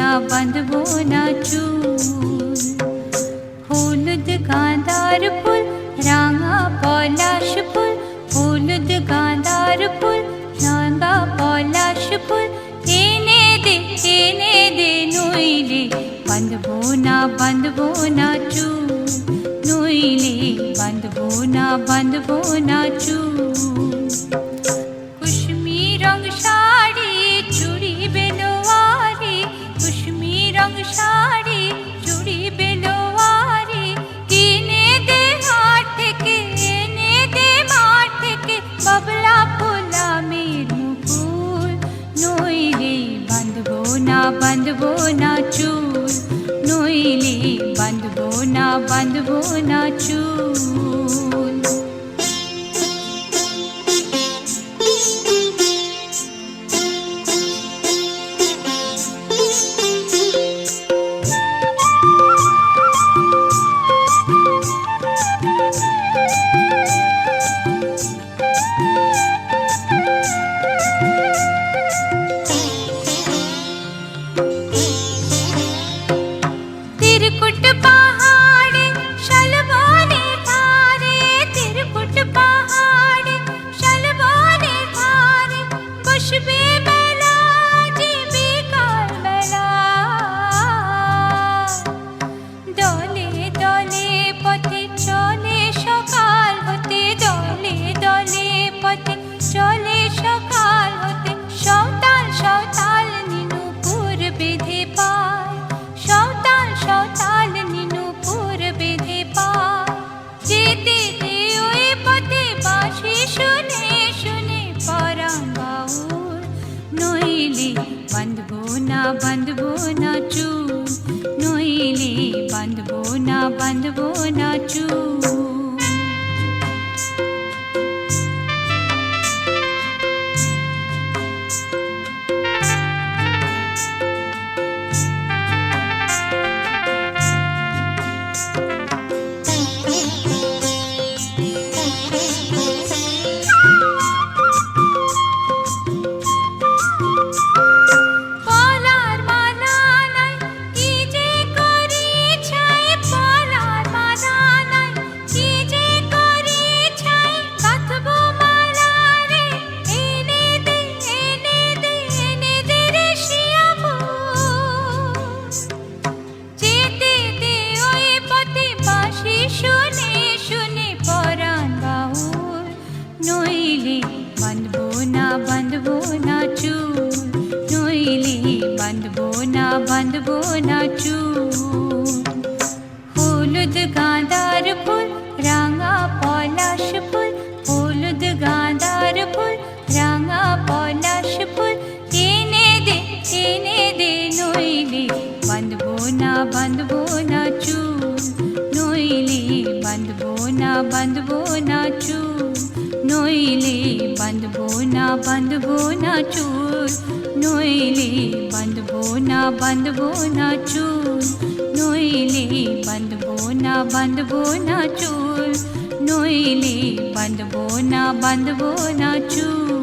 না বাঁধবো না চুল। হলুদ গাঁদার ফুল রাঙা পলাশ ফুল, হলুদ গাঁদার ফুল রাঙা পলাশ ফুল, এনে দে নইলে বাঁধবো না চুল, নইলে বাঁধবো না চুল। কুসুমি রং শাড়ি চুড়ি বেলোয়ারি, কুসুমি রং শাড়ি চুড়ি বেলোয়ারি, কিনে দে হাট থেকে এনে দে মাঠ থেকে, বাবলা ফুলামের মুকুল, নইলে বাঁধবো না চুল, নইলে বাঁধবো না চুল। त्रिकुट पहाड़े शलबोने धारे, त्रिकुट पहाड़े शलबोने धारे, बसबे बेला जे बिकाल बेला, दले दले पथे चले सकाल होते, दले दले पथे चले सकाल होते, सौताल सौताल नीनुपुर बेधे पाय, सौताल सौताल नीनुपुर बेधे पाय, जेते दे ओई पथे बाँशि शुने शुने पराण बाउल, नइले बाँधबो ना चुल, नइले बाँधबो ना चुल। बाँधबो ना चूल, नइले बाँधबो ना चूल। हलुद गाँदार फुल राঙা পলাশ ফুল, হলুদ গাঁদার ফুল রাঙা পলাশ ফুল, এনে দে নইলে বাঁধবো না চুল, নইলে বাঁধবো না চুল, নইলে বাঁধবো না চুল, নইলে বাঁধবো না চুল, নইলে বাঁধবো না চুল, নইলে বাঁধবো না চুল।